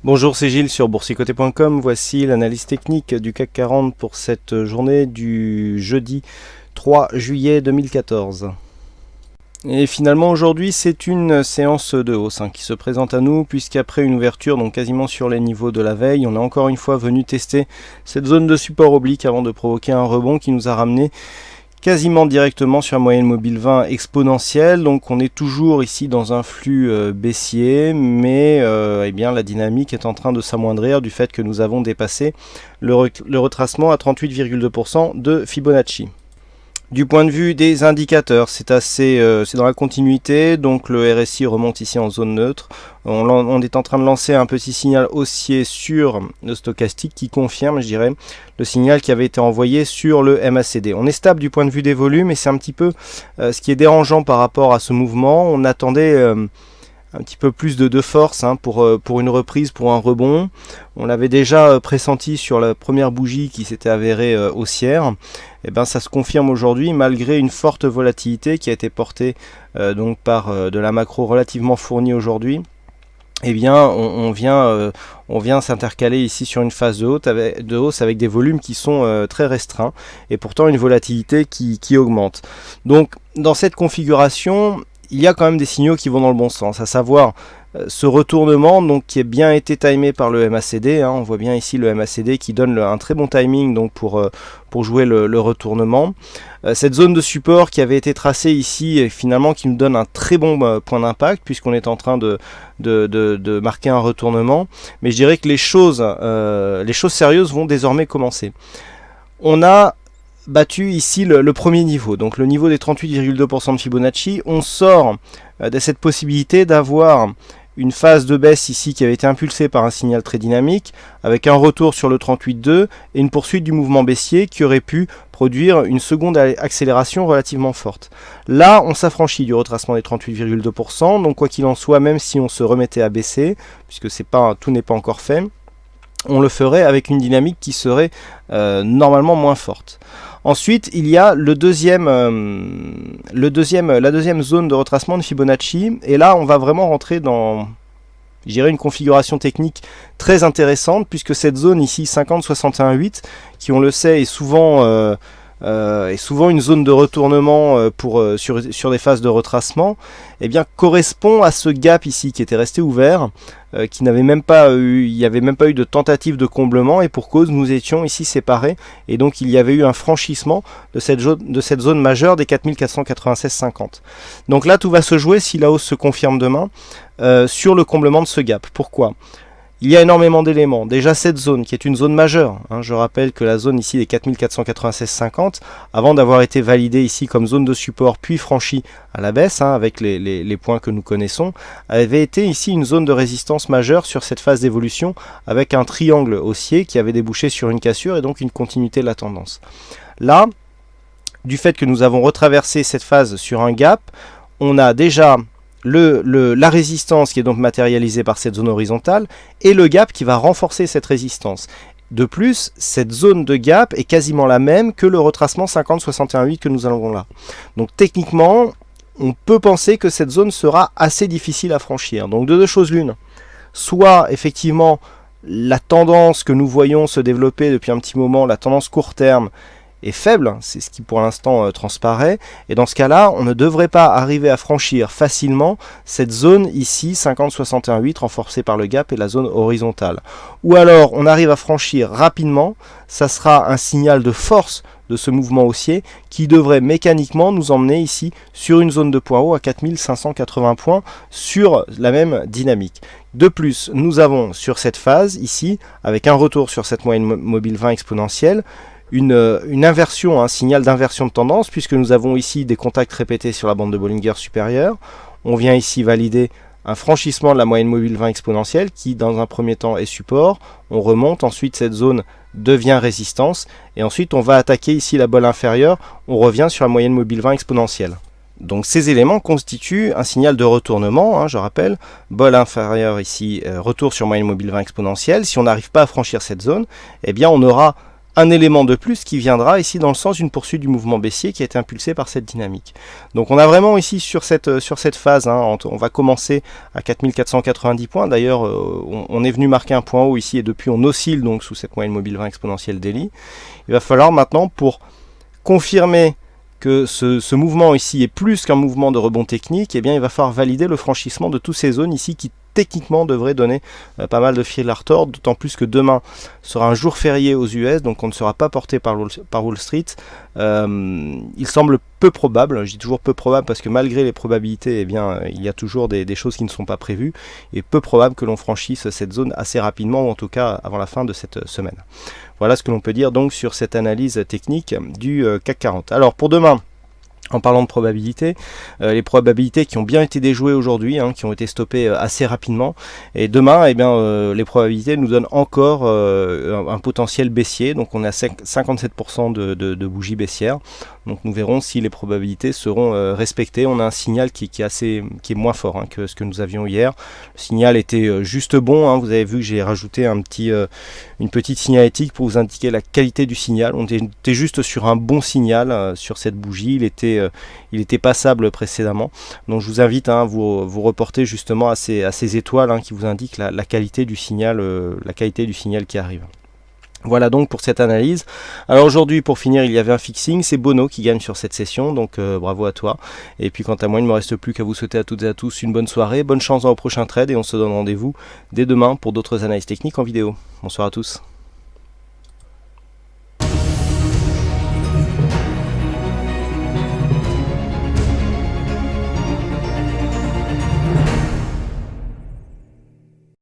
Bonjour, c'est Gilles sur boursicoté.com. Voici l'analyse technique du CAC 40 pour cette journée du jeudi 3 juillet 2014. Et finalement aujourd'hui c'est une séance de hausse qui se présente à nous, puisqu'après une ouverture donc quasiment sur les niveaux de la veille, on est encore une fois venu tester cette zone de support oblique avant de provoquer un rebond qui nous a ramené quasiment directement sur la moyenne mobile 20 exponentielle. Donc on est toujours ici dans un flux baissier, mais eh bien, la dynamique est en train de s'amoindrir du fait que nous avons dépassé le retracement à 38,2% de Fibonacci. Du point de vue des indicateurs, c'est dans la continuité, donc le RSI remonte ici en zone neutre. On est en train de lancer un petit signal haussier sur le stochastique qui confirme, je dirais, le signal qui avait été envoyé sur le MACD. On est stable du point de vue des volumes et c'est un petit peu ce qui est dérangeant par rapport à ce mouvement. On attendait un petit peu plus de force pour une reprise, pour un rebond. On l'avait déjà pressenti sur la première bougie qui s'était avérée haussière. Et ben ça se confirme aujourd'hui malgré une forte volatilité qui a été portée donc par de la macro relativement fournie aujourd'hui. Eh bien, on vient s'intercaler ici sur une phase de hausse avec des volumes qui sont très restreints et pourtant une volatilité qui augmente. Donc, dans cette configuration, il y a quand même des signaux qui vont dans le bon sens, à savoir ce retournement donc, qui a bien été timé par le MACD. On voit bien ici le MACD qui donne un très bon timing donc, pour jouer le retournement. Cette zone de support qui avait été tracée ici et finalement qui nous donne un très bon point d'impact puisqu'on est en train de marquer un retournement. Mais je dirais que les choses sérieuses vont désormais commencer. On a battu ici le premier niveau, donc le niveau des 38,2% de Fibonacci. On sort de cette possibilité d'avoir une phase de baisse ici qui avait été impulsée par un signal très dynamique avec un retour sur le 38,2 et une poursuite du mouvement baissier qui aurait pu produire une seconde accélération relativement forte. Là, on s'affranchit du retracement des 38,2%, donc quoi qu'il en soit, même si on se remettait à baisser, puisque tout n'est pas encore fait, on le ferait avec une dynamique qui serait normalement moins forte. Ensuite, il y a la deuxième zone de retracement de Fibonacci. Et là, on va vraiment rentrer dans, je dirais, une configuration technique très intéressante, puisque cette zone ici, 50-61-8, qui on le sait est souvent une zone de retournement sur des phases de retracement, eh bien, correspond à ce gap ici qui était resté ouvert, il n'y avait même pas eu de tentative de comblement, et pour cause nous étions ici séparés, et donc il y avait eu un franchissement de cette zone majeure des 4496,50. Donc là tout va se jouer si la hausse se confirme demain sur le comblement de ce gap. Pourquoi ? Il y a énormément d'éléments. Déjà cette zone qui est une zone majeure. Je rappelle que la zone ici des 4496,50, avant d'avoir été validée ici comme zone de support puis franchie à la baisse, avec les points que nous connaissons, avait été ici une zone de résistance majeure sur cette phase d'évolution avec un triangle haussier qui avait débouché sur une cassure et donc une continuité de la tendance. Là, du fait que nous avons retraversé cette phase sur un gap, on a déjà la résistance qui est donc matérialisée par cette zone horizontale et le gap qui va renforcer cette résistance. De plus, cette zone de gap est quasiment la même que le retracement 50-61-8 que nous avons là. Donc techniquement, on peut penser que cette zone sera assez difficile à franchir. Donc de deux choses l'une, soit effectivement la tendance que nous voyons se développer depuis un petit moment, la tendance court terme, est faible, c'est ce qui pour l'instant transparaît, et dans ce cas-là, on ne devrait pas arriver à franchir facilement cette zone ici, 50-61-8, renforcée par le gap et la zone horizontale. Ou alors, on arrive à franchir rapidement, ça sera un signal de force de ce mouvement haussier qui devrait mécaniquement nous emmener ici sur une zone de point haut à 4580 points sur la même dynamique. De plus, nous avons sur cette phase ici, avec un retour sur cette moyenne mobile 20 exponentielle, une inversion, un signal d'inversion de tendance, puisque nous avons ici des contacts répétés sur la bande de Bollinger supérieure. On vient ici valider un franchissement de la moyenne mobile 20 exponentielle qui dans un premier temps est support. On remonte, ensuite cette zone devient résistance et ensuite on va attaquer ici la bolle inférieure. On revient sur la moyenne mobile 20 exponentielle. Donc ces éléments constituent un signal de retournement, je rappelle, bol inférieure ici, retour sur moyenne mobile 20 exponentielle. Si on n'arrive pas à franchir cette zone, eh bien on aura un élément de plus qui viendra ici dans le sens d'une poursuite du mouvement baissier qui a été impulsé par cette dynamique. Donc on a vraiment ici sur cette phase, hein, on va commencer à 4490 points, d'ailleurs on est venu marquer un point haut ici et depuis on oscille donc sous cette moyenne mobile 20 exponentielle daily. Il va falloir maintenant, pour confirmer que ce mouvement ici est plus qu'un mouvement de rebond technique, eh bien il va falloir valider le franchissement de toutes ces zones ici qui techniquement devrait donner pas mal de fil à retordre, d'autant plus que demain sera un jour férié aux US, donc on ne sera pas porté par Wall Street. Il semble peu probable, je dis toujours peu probable parce que malgré les probabilités, eh bien, il y a toujours des choses qui ne sont pas prévues, et peu probable que l'on franchisse cette zone assez rapidement, ou en tout cas avant la fin de cette semaine. Voilà ce que l'on peut dire donc sur cette analyse technique du CAC 40. Alors pour demain, en parlant de probabilités, les probabilités qui ont bien été déjouées aujourd'hui, hein, qui ont été stoppées assez rapidement, et demain, eh bien, les probabilités nous donnent encore un potentiel baissier, donc on a 57% de bougies baissières, donc nous verrons si les probabilités seront respectées. On a un signal qui est moins fort, hein, que ce que nous avions hier. Le signal était juste bon, hein, vous avez vu que j'ai rajouté une petite signalétique pour vous indiquer la qualité du signal. On était juste sur un bon signal sur cette bougie, il était passable précédemment, donc je vous invite à vous reporter justement à ces étoiles, hein, qui vous indiquent la qualité du signal, qui arrive. Voilà donc pour cette analyse. Alors aujourd'hui, pour finir, il y avait un fixing, c'est Bono qui gagne sur cette session, donc bravo à toi. Et puis quant à moi, il ne me reste plus qu'à vous souhaiter à toutes et à tous une bonne soirée, bonne chance dans vos prochains trades, et on se donne rendez-vous dès demain pour d'autres analyses techniques en vidéo. Bonsoir à tous.